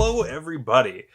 Hello, everybody.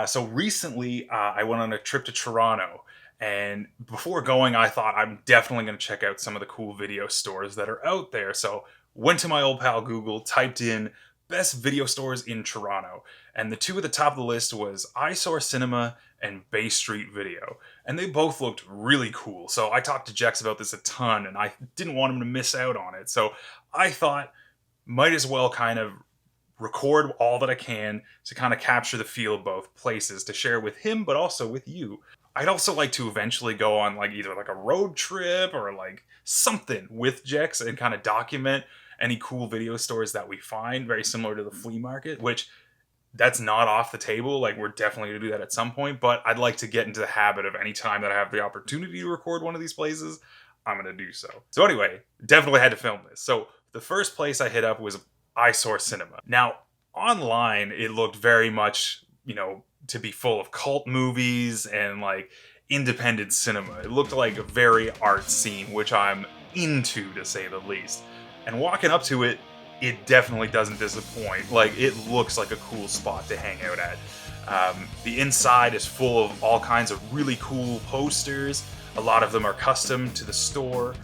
So recently, I went on a trip to Toronto, and before going, I thought I'm definitely going to check out some of the cool video stores that are out there. So went to my old pal Google, typed in best video stores in Toronto, and the two at the top of the list was Eyesore Cinema and Bay Street Video, and they both looked really cool. So I talked to Jex about this a ton, and I didn't want him to miss out on it. So I thought might as well kind of record all that I can to kind of capture the feel of both places to share with him, but also with you. I'd also like to eventually go on like either like a road trip or like something with Jex and kind of document any cool video stores that we find, very similar to the flea market, which that's not off the table. Like we're definitely gonna do that at some point, but I'd like to get into the habit of any time that I have the opportunity to record one of these places, I'm gonna do so. So anyway, definitely had to film this. So the first place I hit up was Eyesore Cinema. Now, online, it looked very much, to be full of cult movies and like independent cinema. It looked like a very art scene, which I'm into to say the least. And walking up to it, it definitely doesn't disappoint. Like, it looks like a cool spot to hang out at. The inside is full of all kinds of really cool posters. A lot of them are custom to the store.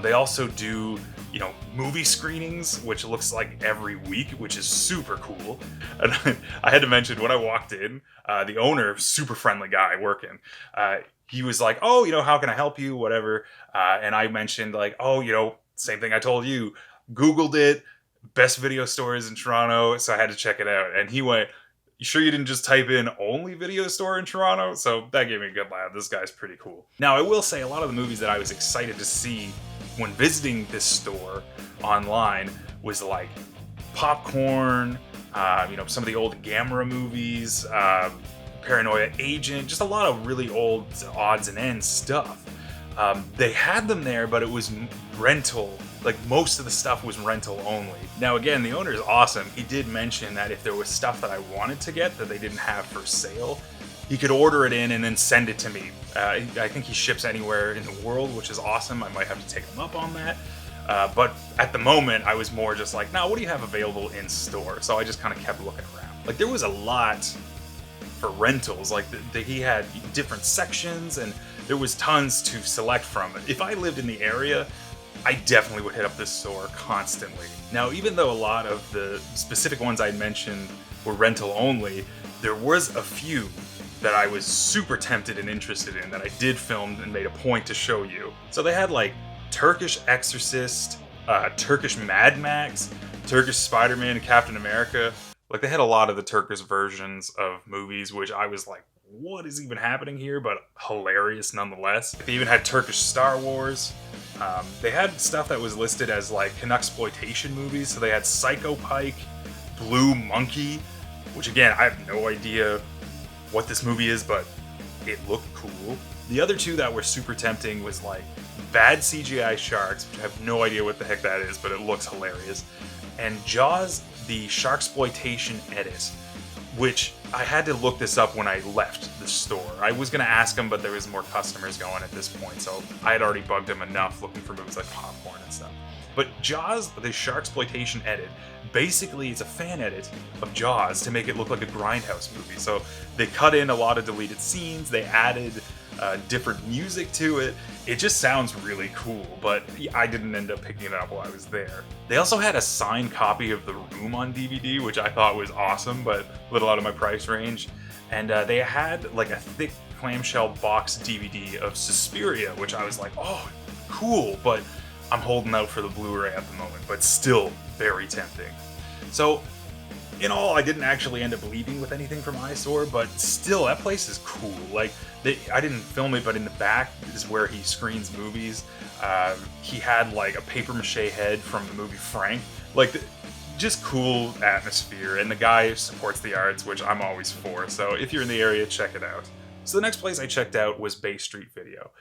They also do, movie screenings, which looks like every week, which is super cool. And I had to mention when I walked in, the owner, super friendly guy working, he was like, "Oh, how can I help you? Whatever." And I mentioned like, "Oh, same thing I told you. Googled it, best video stores in Toronto, so I had to check it out." And he went, "You sure you didn't just type in only video store in Toronto?" So that gave me a good laugh. This guy's pretty cool. Now, I will say a lot of the movies that I was excited to see when visiting this store online was like Popcorn, some of the old Gamera movies, Paranoia Agent, just a lot of really old odds and ends stuff. They had them there, but it was rental. Like most of the stuff was rental only. Now again, the owner is awesome. He did mention that if there was stuff that I wanted to get that they didn't have for sale, he could order it in and then send it to me. I think he ships anywhere in the world, which is awesome. I might have to take him up on that. But at the moment, I was more just like, "No, what do you have available in store?" So I just kind of kept looking around. Like there was a lot for rentals. Like he had different sections and there was tons to select from. If I lived in the area, I definitely would hit up this store constantly. Now, even though a lot of the specific ones I mentioned were rental only, there was a few that I was super tempted and interested in that I did film and made a point to show you. So they had like Turkish Exorcist, Turkish Mad Max, Turkish Spider-Man and Captain America. Like they had a lot of the Turkish versions of movies, which I was like, what is even happening here? But hilarious nonetheless. They even had Turkish Star Wars. They had stuff that was listed as like Canuxploitation movies. So they had Psycho Pike, Blue Monkey, which again, I have no idea what this movie is, but it looked cool. The other two that were super tempting was like Bad CGI Sharks, which I have no idea what the heck that is, but it looks hilarious. And Jaws, the Sharksploitation edit, which I had to look this up when I left the store. I was going to ask him, but there was more customers going at this point, so I had already bugged him enough looking for movies like Popcorn and stuff. But Jaws, the Sharksploitation edit, basically it's a fan edit of Jaws to make it look like a Grindhouse movie. So they cut in a lot of deleted scenes, they added different music to it. It just sounds really cool, but I didn't end up picking it up while I was there. They also had a signed copy of The Room on DVD, which I thought was awesome, but a little out of my price range. And they had like a thick clamshell box DVD of Suspiria, which I was like, oh, cool, but I'm holding out for the Blu-ray at the moment, but still very tempting. So in all, I didn't actually end up leaving with anything from Eyesore, but still, that place is cool. Like, I didn't film it, but in the back is where he screens movies. He had like a papier-mâché head from the movie Frank. Like, just cool atmosphere, and the guy supports the arts, which I'm always for. So if you're in the area, check it out. So the next place I checked out was Bay Street Video.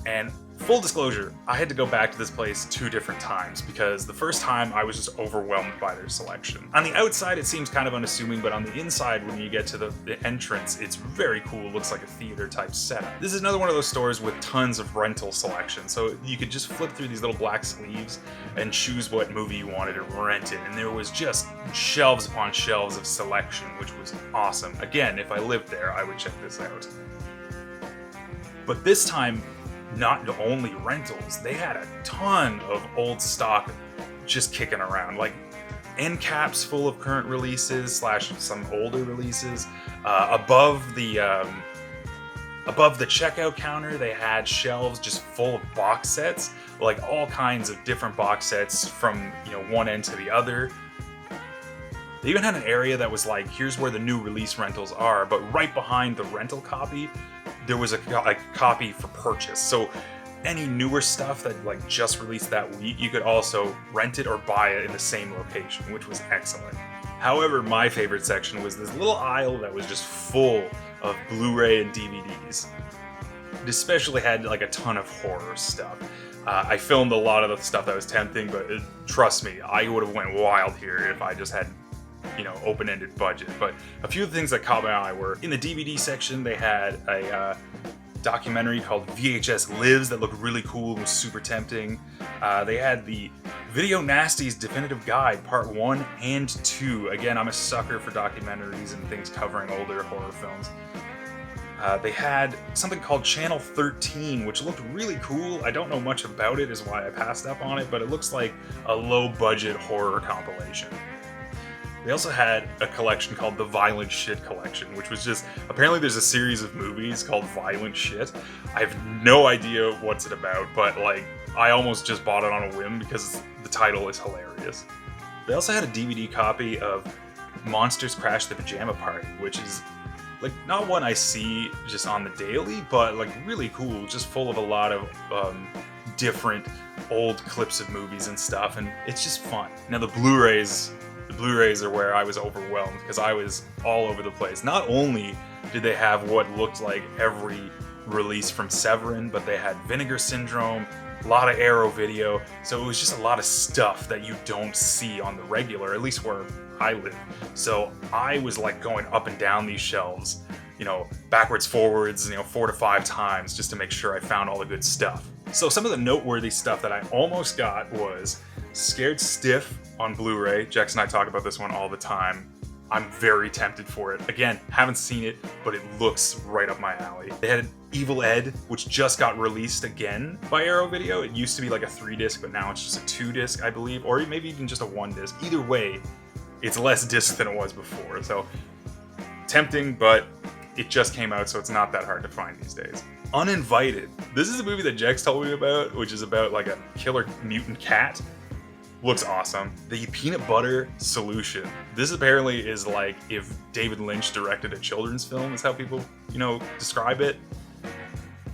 And full disclosure, I had to go back to this place 2 different times because the first time I was just overwhelmed by their selection. On the outside, it seems kind of unassuming, but on the inside, when you get to the entrance, it's very cool. It looks like a theater type setup. This is another one of those stores with tons of rental selection. So you could just flip through these little black sleeves and choose what movie you wanted to rent it. And there was just shelves upon shelves of selection, which was awesome. Again, if I lived there, I would check this out. But this time, not only rentals, they had a ton of old stock just kicking around, like end caps full of current releases / some older releases. Above the checkout counter, they had shelves just full of box sets, like all kinds of different box sets from one end to the other. They even had an area that was like, here's where the new release rentals are, but right behind the rental copy, there was a copy for purchase. So any newer stuff that like just released that week, you could also rent it or buy it in the same location, which was excellent. However, my favorite section was this little aisle that was just full of Blu-ray and DVDs. It especially had like a ton of horror stuff. I filmed a lot of the stuff that was tempting, but trust me, I would have went wild here if I just had open-ended budget. But a few of the things that caught my eye were in the DVD section. They had a documentary called VHS Lives that looked really cool and was super tempting. They had the Video Nasties Definitive Guide Part 1 and 2. Again, I'm a sucker for documentaries and things covering older horror films. They had something called Channel 13, which looked really cool. I don't know much about it, is why I passed up on it, but it looks like a low-budget horror compilation. They also had a collection called the Violent Shit Collection, which was just, apparently there's a series of movies called Violent Shit. I have no idea what's it about, but like, I almost just bought it on a whim because the title is hilarious. They also had a DVD copy of Monsters Crash the Pajama Party, which is like not one I see just on the daily, but like really cool, just full of a lot of different old clips of movies and stuff, and it's just fun. Now the Blu-rays are where I was overwhelmed because I was all over the place. Not only did they have what looked like every release from Severin, but they had Vinegar Syndrome, a lot of Arrow video, so it was just a lot of stuff that you don't see on the regular, at least where I live. So I was like going up and down these shelves, backwards, forwards, 4 to 5 times just to make sure I found all the good stuff. So some of the noteworthy stuff that I almost got was Scared Stiff on Blu-ray. Jex and I talk about this one all the time. I'm very tempted for it. Again, haven't seen it, but it looks right up my alley. They had Evil Ed, which just got released again by Arrow Video. It used to be like a 3-disc, but now it's just a 2-disc, I believe, or maybe even just a 1-disc. Either way, it's less disc than it was before. So tempting, but it just came out, so it's not that hard to find these days. Uninvited. This is a movie that Jex told me about, which is about like a killer mutant cat. Looks awesome. The Peanut Butter Solution. This apparently is like if David Lynch directed a children's film, is how people, describe it.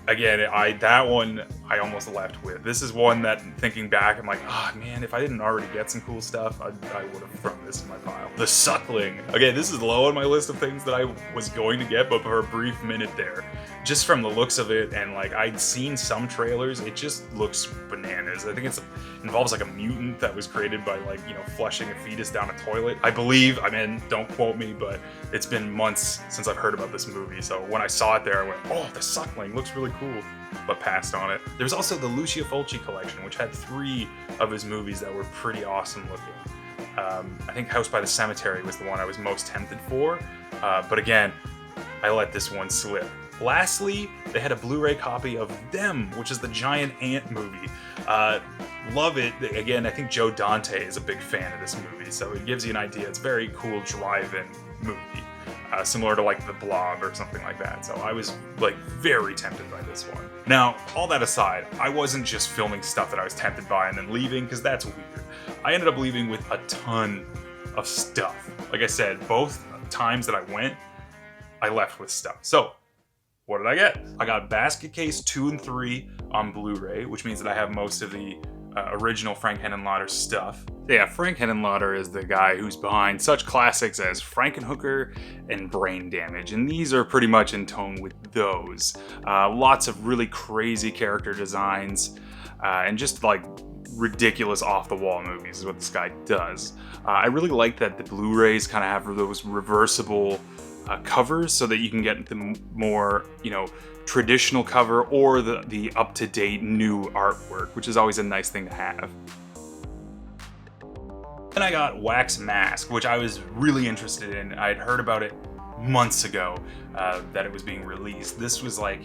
Again, that one I almost left with. This is one that, thinking back, I'm like, man, if I didn't already get some cool stuff, I would have thrown this in my pile. The Suckling. Again, this is low on my list of things that I was going to get, but for a brief minute there, just from the looks of it, and like I'd seen some trailers, it just looks bananas. I think it involves like a mutant that was created by like, flushing a fetus down a toilet. I believe, don't quote me, but it's been months since I've heard about this movie. So when I saw it there, I went, oh, The Suckling looks really cool, but passed on it. There's also the Lucio Fulci collection, which had 3 of his movies that were pretty awesome looking. I think House by the Cemetery was the one I was most tempted for, but again, I let this one slip. Lastly, they had a Blu-ray copy of Them, which is the giant ant movie. Love it. Again, I think Joe Dante is a big fan of this movie, so it gives you an idea. It's a very cool drive-in movie, similar to like The Blob or something like that. So I was like very tempted by this one. Now, all that aside, I wasn't just filming stuff that I was tempted by and then leaving, because that's weird. I ended up leaving with a ton of stuff. Like I said, both times that I went, I left with stuff. So what did I get? I got Basket Case 2 and 3 on Blu-ray, which means that I have most of the original Frank Henenlotter stuff. Yeah, Frank Henenlotter is the guy who's behind such classics as Frankenhooker and Brain Damage, and these are pretty much in tone with those. Lots of really crazy character designs, and just like ridiculous off-the-wall movies is what this guy does. I really like that the Blu-rays kind of have those reversible covers so that you can get the more, traditional cover or the up-to-date new artwork, which is always a nice thing to have. Then I got Wax Mask, which I was really interested in. I'd heard about it months ago that it was being released. This was like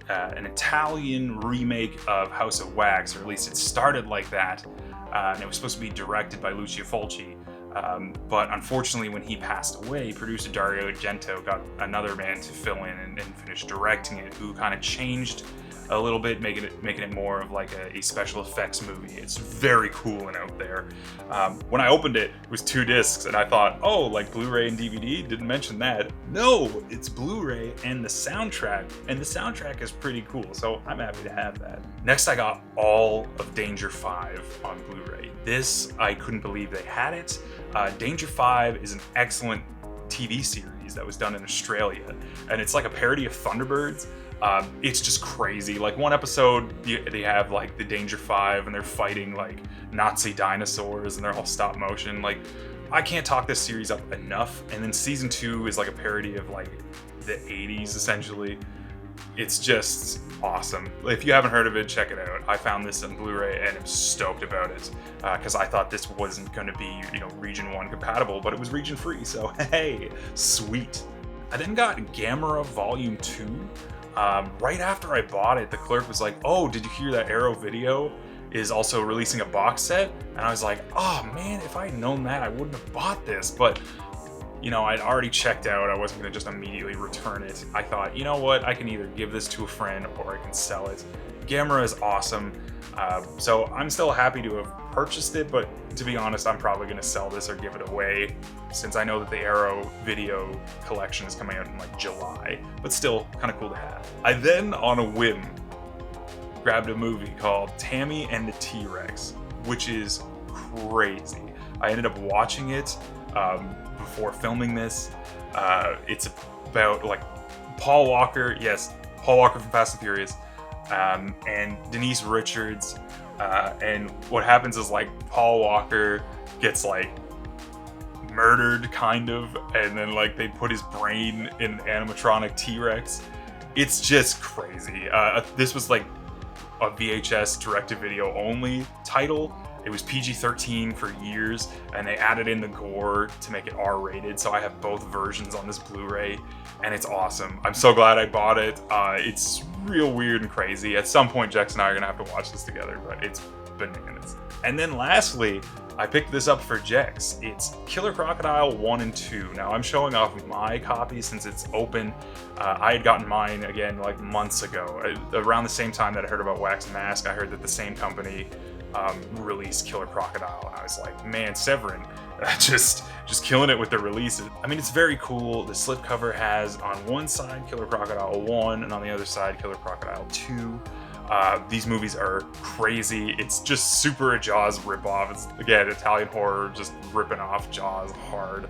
an Italian remake of House of Wax, or at least it started like that, and it was supposed to be directed by Lucio Fulci. But unfortunately, when he passed away, producer Dario Argento got another man to fill in and finish directing it, who kind of changed a little bit, making it more of like a special effects movie. It's very cool and out there. When I opened it, it was 2 discs, and I thought, oh, like Blu-ray and DVD? Didn't mention that. No, it's Blu-ray and the soundtrack, and the soundtrack is pretty cool, so I'm happy to have that. Next, I got all of Danger 5 on Blu-ray. This, I couldn't believe they had it. Danger 5 is an excellent TV series that was done in Australia, and it's like a parody of Thunderbirds. It's just crazy. Like, one episode, they have like the Danger 5 and they're fighting like Nazi dinosaurs and they're all stop motion. Like, I can't talk this series up enough. And then season 2 is like a parody of like the 80s essentially. It's just awesome. If you haven't heard of it, check it out. I found this on Blu-ray and I'm stoked about it because I thought this wasn't going to be, region 1 compatible, but it was region free. So hey, sweet. I then got Gamera Volume 2. Right after I bought it, the clerk was like, oh, did you hear that Arrow Video is also releasing a box set? And I was like, oh man, if I had known that, I wouldn't have bought this. But, I'd already checked out. I wasn't going to just immediately return it. I thought, you know what, I can either give this to a friend or I can sell it. Gamera is awesome. So I'm still happy to have purchased it, but to be honest, I'm probably going to sell this or give it away, since I know that the Arrow Video collection is coming out in like July, but still kind of cool to have. I then, on a whim, grabbed a movie called Tammy and the T-Rex, which is crazy. I ended up watching it before filming this. It's about like Paul Walker, yes, Paul Walker from Fast and Furious, and Denise Richards, and what happens is like Paul Walker gets like murdered kind of, and then like they put his brain in an animatronic T-Rex. It's just crazy. This was like a VHS direct-to-video only title. It was PG-13 for years, and they added in the gore to make it R-rated, so I have both versions on this Blu-ray, and it's awesome. I'm so glad I bought it. It's real weird and crazy. At some point, Jex and I are gonna have to watch this together, but it's bananas. And then lastly, I picked this up for Jex. It's Killer Crocodile 1 and 2. Now, I'm showing off my copy since it's open. I had gotten mine, again, like months ago. Around the same time that I heard about Wax Mask, I heard that the same company released Killer Crocodile, and I was like, man, Severin, just killing it with the releases. I mean, it's very cool. The slipcover has on one side Killer Crocodile 1 and on the other side Killer Crocodile 2. These movies are crazy. It's just super a Jaws ripoff. It's, again, Italian horror, just ripping off Jaws hard.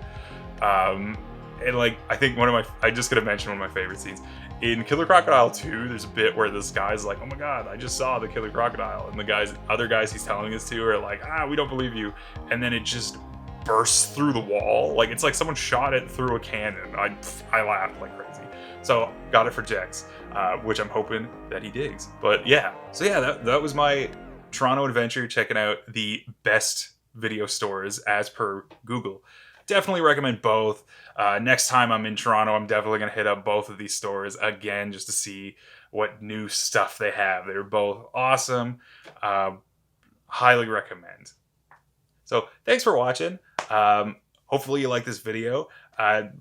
And like, I think I just gotta mention one of my favorite scenes. In Killer Crocodile 2, there's a bit where this guy's like, oh my god, I just saw the Killer Crocodile. And the other guys he's telling this to are like, we don't believe you. And then it just bursts through the wall. Like, it's like someone shot it through a cannon. I laughed like crazy. So, got it for Jex, which I'm hoping that he digs. But yeah, so yeah, that was my Toronto adventure, checking out the best video stores as per Google. Definitely recommend both. Next time I'm in Toronto, I'm definitely going to hit up both of these stores again just to see what new stuff they have. They're both awesome. Highly recommend. So thanks for watching. Hopefully you like this video.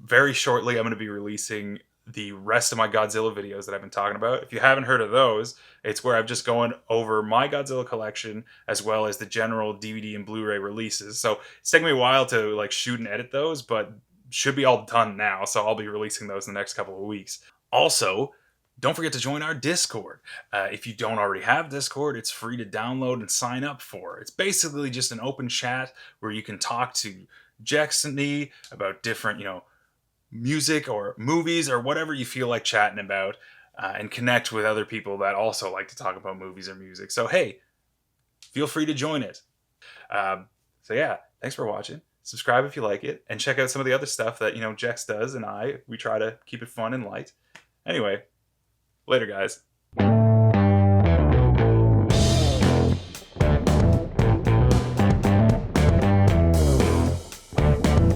Very shortly, I'm going to be releasing the rest of my Godzilla videos that I've been talking about. If you haven't heard of those, it's where I'm just going over my Godzilla collection as well as the general DVD and Blu-ray releases. So it's taking me a while to like shoot and edit those, but should be all done now. So I'll be releasing those in the next couple of weeks. Also, Don't forget to join our Discord. If you don't already have Discord, it's free to download and sign up for. It's basically just an open chat where you can talk to Jex and me about different, music or movies or whatever you feel like chatting about, and connect with other people that also like to talk about movies or music. So, hey, feel free to join it. So, yeah, thanks for watching. Subscribe if you like it, and check out some of the other stuff that, Jex does and we try to keep it fun and light. Anyway, later, guys.